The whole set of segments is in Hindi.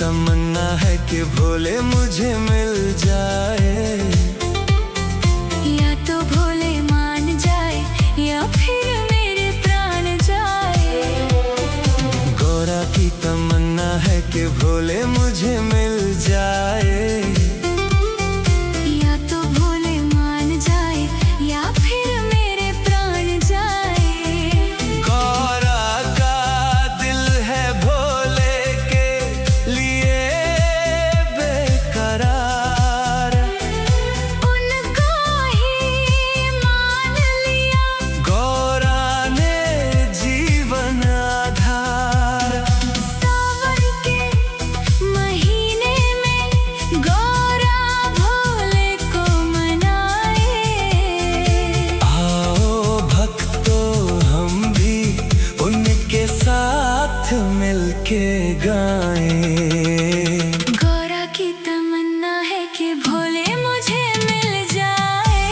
तमन्ना है कि भोले मुझे मिल जाए, या तो भोले मान जाए या फिर मेरे प्राण जाए। गौरा की तमन्ना है कि भोले मुझे मिल जाए, या तो भोले मान जाए या फिर मेरे प्राण जाए। गौरा का दिल है भोले के लिए बेकरार, उनको ही मान लिया गौरा ने जीवन आधार। सावन के महीने में गौरा भोले को मनाए। आओ भक्तों हम भी उनके साथ मिलके गाएं। गौरा की तमन्ना है कि भोले मुझे मिल जाए,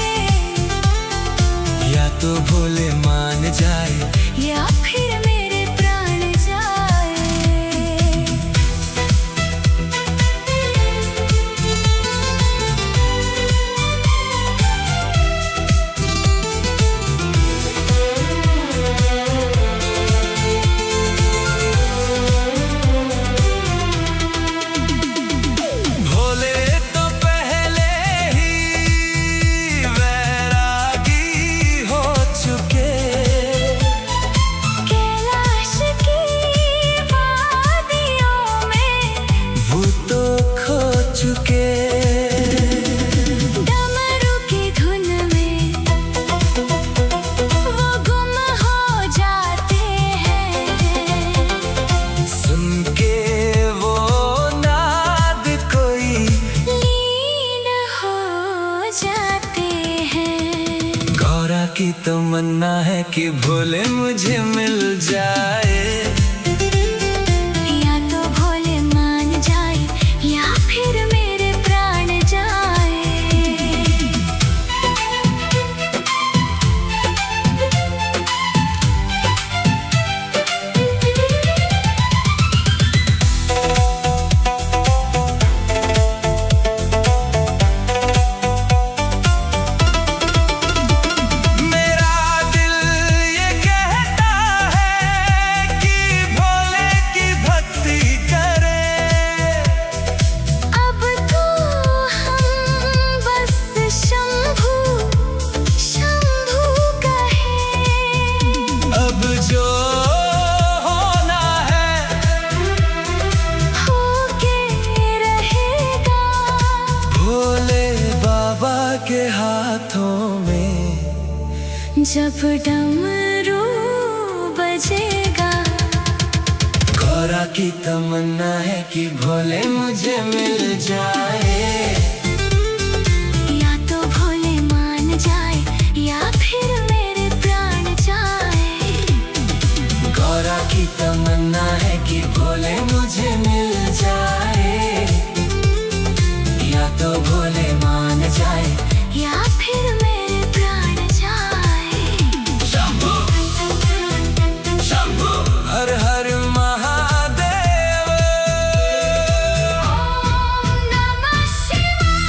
या तो भोले मान जाए या फिर मेरे प्राण जाए। भोले तो पहले ही वैरागी हो चुके, कैलाश की वादियों में वो तो खो चुके। डमरू की धुन में वो गुम हो जाते हैं। सुन के वो नाद कोई लीन हो जाते हैं। गौरा की तमन्ना है कि भोले मुझे मिल जाए, या तो भोले मान जाए या फिर मेरे प्राण जाए। मेरा दिल ये कहता है कि भोले की भक्ति करें। अब तो हम बस शंभू शंभू कहें। अब जो होना है होके रहेगा भोले बाबा के हाथों में। जब डमरू बजेगा। गौरा की तमन्ना है कि भोले मुझे मिल जाए, या तो भोले मान जाए या फिर मेरे प्राण जाए। गौरा की तमन्ना है कि भोले मुझे मिल जाए, या तो भोले मान जाए या फिर मेरे प्राण जाए। शंभू शंभू हर हर महादेव। ओम नमः शिवाय।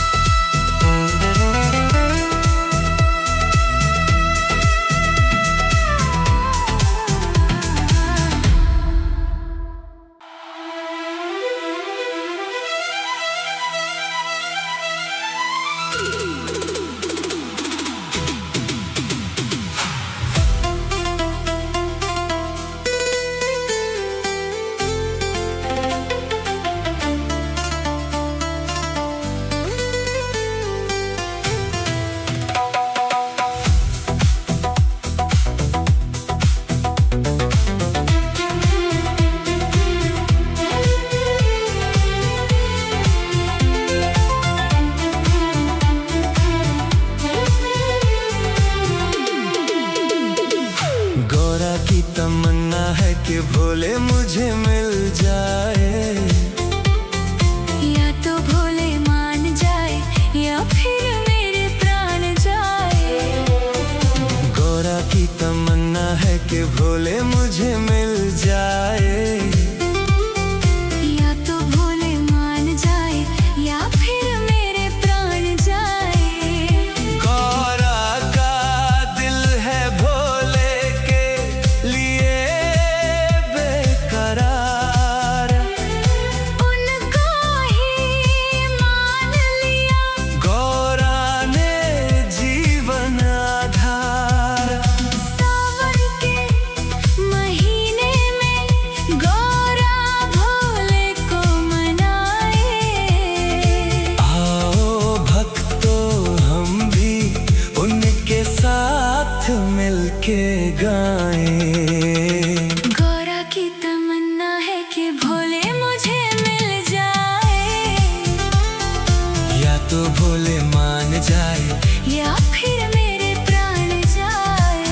भोले मुझे मिल जाए। या तो भोले मान जाए या फिर मेरे प्राण जाए। गौरा की तमन्ना है कि भोले मुझे मिल जाए। या तो भोले मान जाए या फिर मेरे प्राण जाए। गौरा का दिल है भोले के लिए बेकरार, उनको ही मान लिया गौरा ने जीवन आधार। सावन के महीने में गौरा भोले को मनाए। आओ भक्तों हम भी उनके साथ मिलके गाएं। गौरा की तमन्ना है कि भोले मुझे मिल जाए। या तो भोले मान जाए या फिर मेरे प्राण जाए।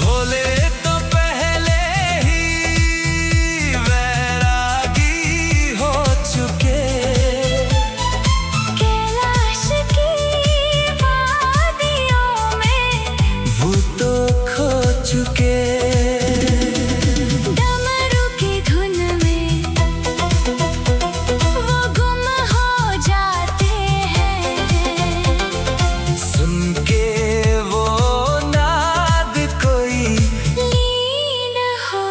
भोले तो पहले ही वैरागी हो चुके, कैलाश की वादियों में वो तो खो चुके। डमरू की धुन में वो गुम हो जाते हैं। सुन के वो नाद कोई लीन हो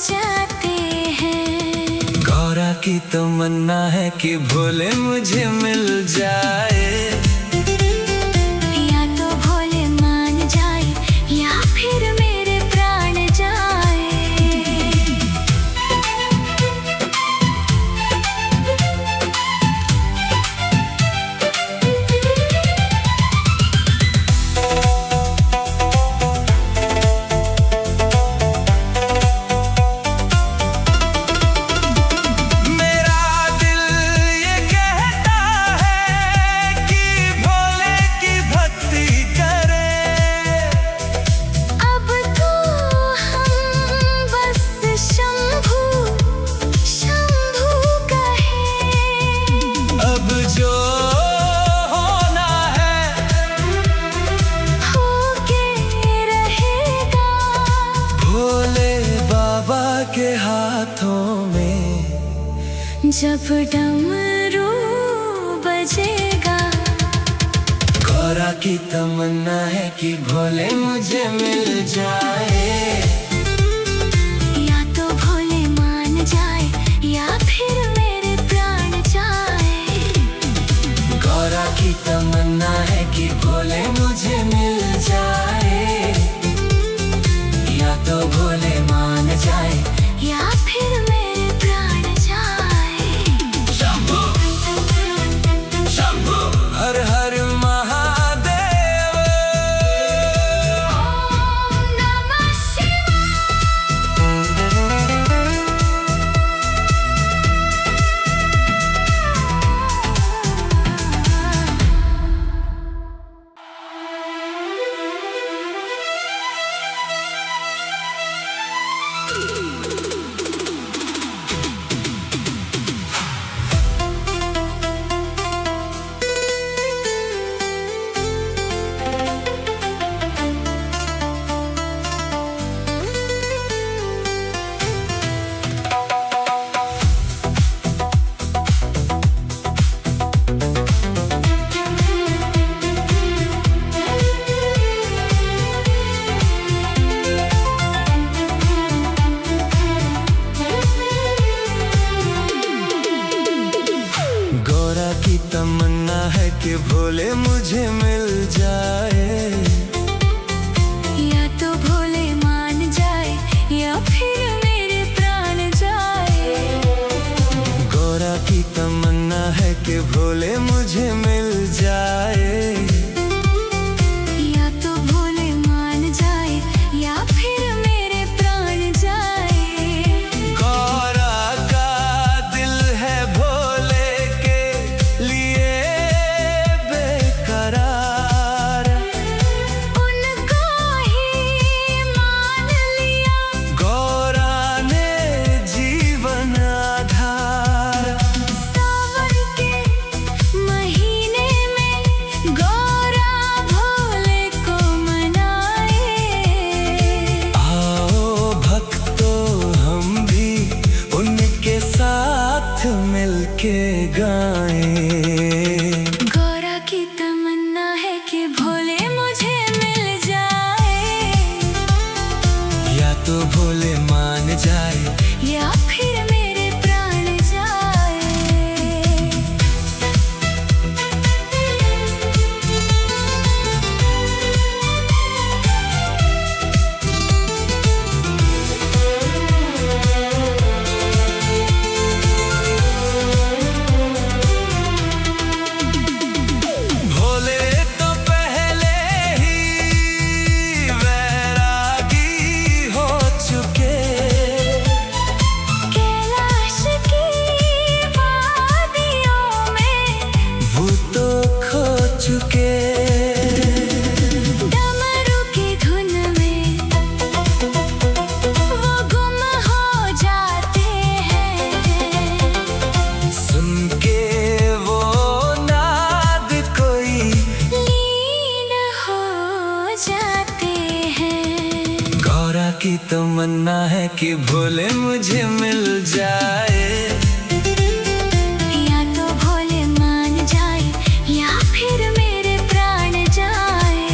जाते हैं। गौरा की तमन्ना है कि भोले मुझे मिल जाए। या तो भोले मान जाए या फिर मेरे प्राण जाए। मेरा दिल ये कहता है कि भोले की भक्ति करें। अब तो हम बस शंभू शंभू कहें। अब जो होना है होके रहेगा भोले बाबा के हाथों में। जब डमरू बजेगा। गौरा की तमन्ना है कि भोले मुझे मिल जाए। या तो भोले मान जाए या फिर मेरे प्राण जाए। गौरा की तमन्ना है कि भोले मुझे मिल जाए। या तो भोले मान जाए या फिर मेरे प्राण जाए। शंभू शंभू हर हर महादेव। ओम नमः शिवाय। कि भोले मुझे मिल जाए। या तो भोले मान जाए या फिर मेरे प्राण जाए। गौरा की तमन्ना है कि भोले मुझे मिल जाए। या तो भोले मान जाए के गाएं। गौरा की तमन्ना है कि भोले मुझे मिल जाए, या तो भोले मान जाए या फिर मेरे प्राण जाए। भोले तो पहले ही वैरागी हो चुके, कैलाश की वादियों में वो तो खो चुके। डमरू की धुन में वो गुम हो जाते हैं। सुन के वो नाद कोई लीन हो जाते हैं। गौरा की तमन्ना है कि भोले मुझे मिल जाए, या तो भोले मान जाए या फिर मेरे प्राण जाए।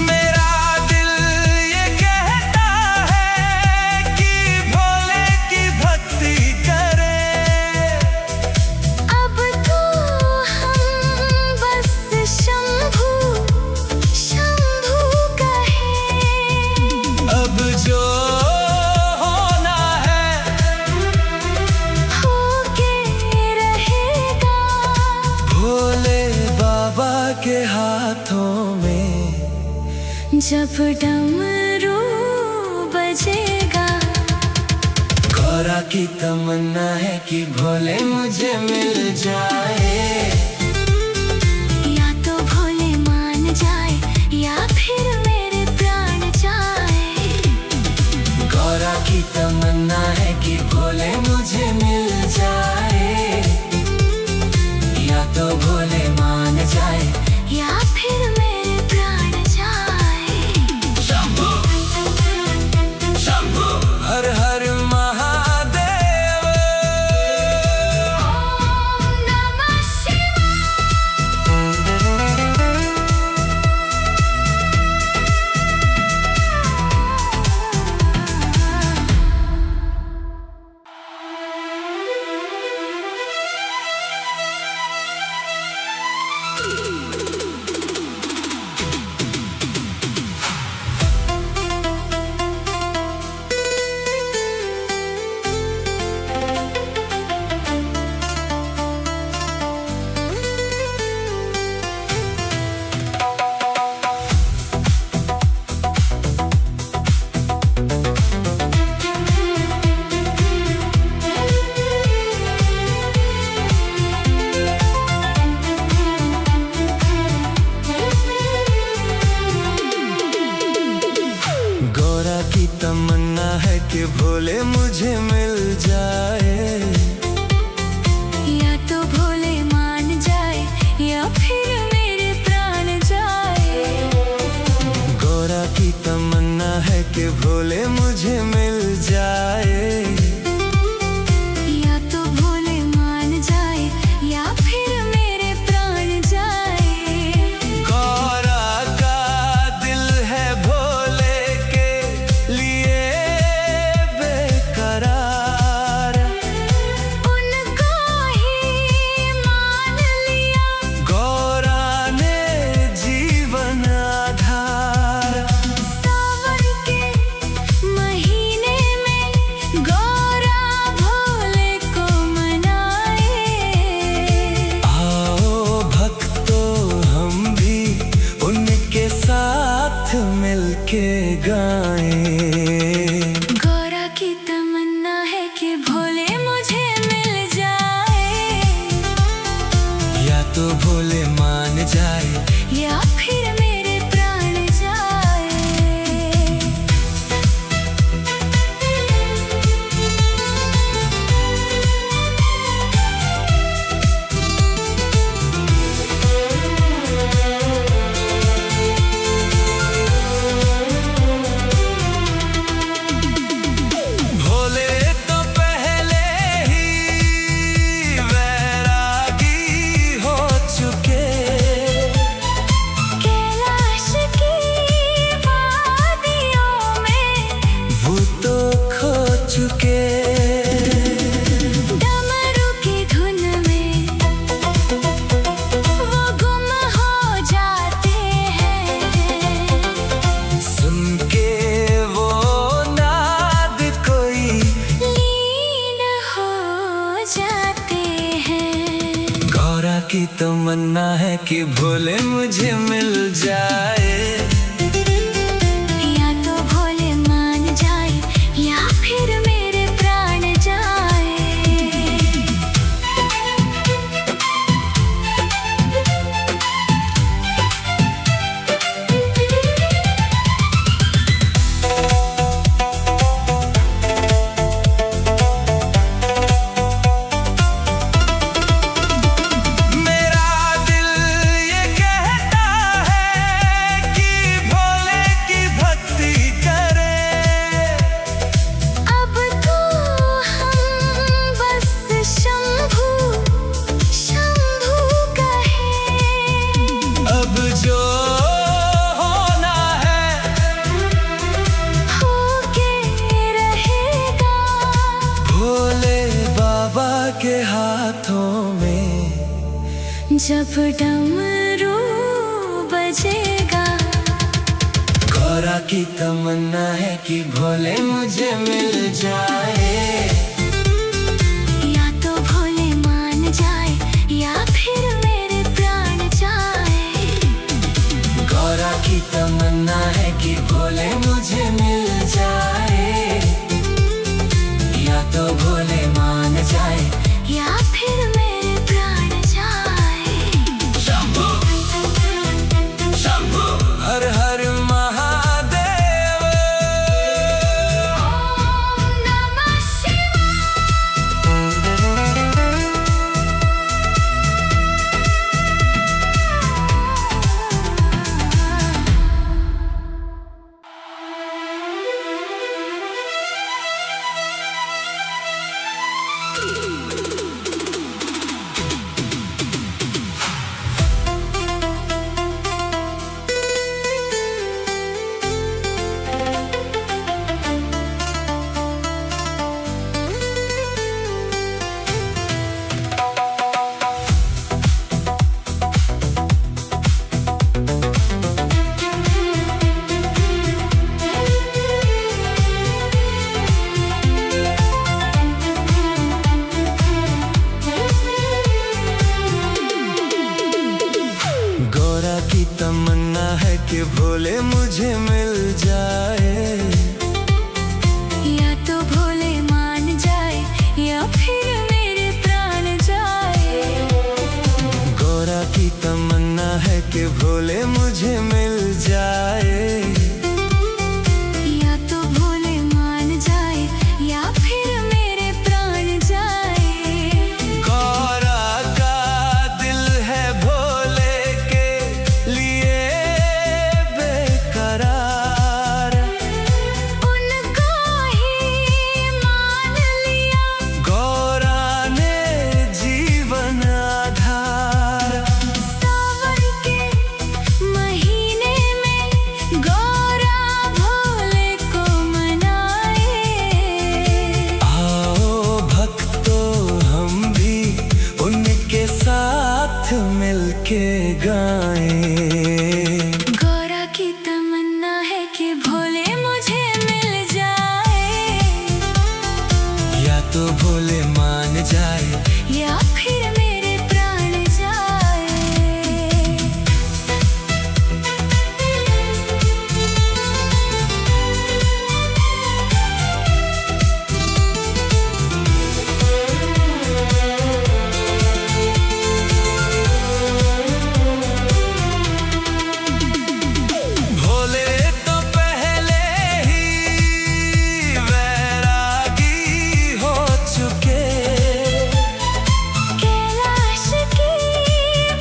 मेरा दिल ये कहता है कि भोले की भक्ति करे। अब तो हम बस शंभू शंभू कहें। अब जो होना है होके रहेगा भोले बाबा के हाथों में। जब डमरू बजेगा। गौरा की तमन्ना है कि भोले मुझे मिल जाए, या तो भोले मान जाए या फिर मेरे प्राण जाए। गौरा की तमन्ना है कि भोले मुझे मिल जाए, या तो भोले मान जाए या फिर मेरे प्राण जाए। शंभू शंभू हर हर महादेव। ओम नमः शिवाय। गौरा की तमन्ना है कि भोले मुझे मिल जाए, या तो भोले मान जाए या फिर मेरे प्राण जाए। गौरा की तमन्ना है कि भोले मुझे मिल जाए, या तो भोले मान जाए या फिर मेरे प्राण जाए। गौरा का दिल है भोले के लिए बेकरार। उनको ही मान लिया गौरा ने जीवन आधार। सावर के की तमन्ना है कि भोले मुझे मिल जाए, या तो भोले मान जाए या फिर मेरे प्राण जाए। के हाथों में जब डमरू बजेगा, गौरा की तमन्ना है कि भोले मुझे मिल जाए, या तो भोले मान जाए या फिर मेरे प्राण जाए। गौरा की तमन्ना है कि भोले मुझे मिल जाए, या तो भोले मान जाए या फिर मेरे प्राण जाए। शंभू शंभू हर हर महादेव, ओम नमः शिवाय। गौरा की तमन्ना है कि भोले मुझे मिल जाए, या तो भोले मान जाए या फिर मेरे प्राण जाए। गौरा की तमन्ना है कि भोले मुझे मिल जाए, या तो भोले मान जाए या फिर मेरे प्राण जाए। गौरा का दिल है भोले के लिए बेकरार, उनको ही मान लिया गौरा ने जीवन आधार। सावन के महीने में गौरा भोले को मनाए। आओ भक्तों हम भी उनके साथ मिलके गाएं। गौरा की तमन्ना है कि भोले मुझे मिल जाए, या तो भोले मान जाए या फिर मेरे प्राण जाए। भोले तो पहले ही वैरागी हो चुके, कैलाश की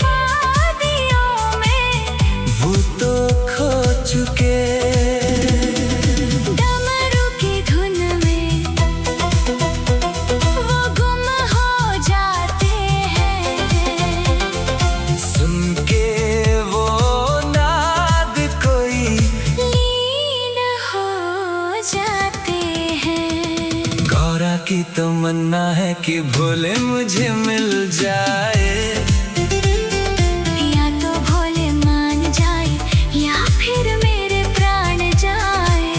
वादियों में वो तो खो चुके। डमरू की धुन में वो गुम हो जाते हैं। सुन के वो नाद कोई लीन हो जाते हैं। गौरा की तमन्ना है कि भोले मुझे मिल जाए, या तो भोले मान जाए या फिर मेरे प्राण जाए।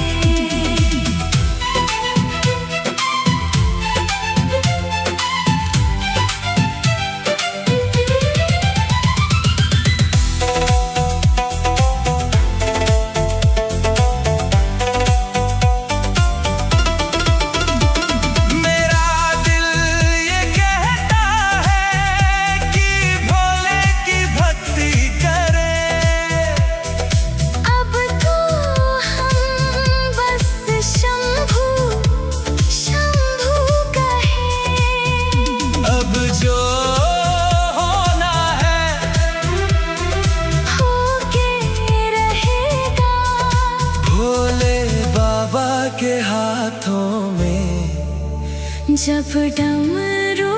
जब डमरू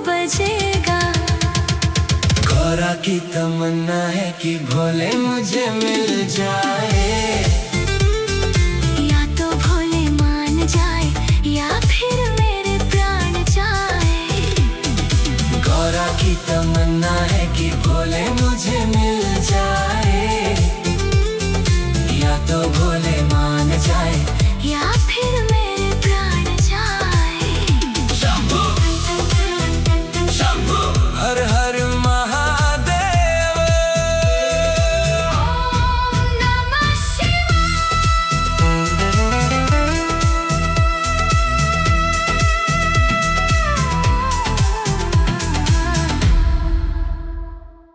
बजेगा। गौरा की तमन्ना है कि भोले मुझे मिल जाए। या तो भोले मान जाए या फिर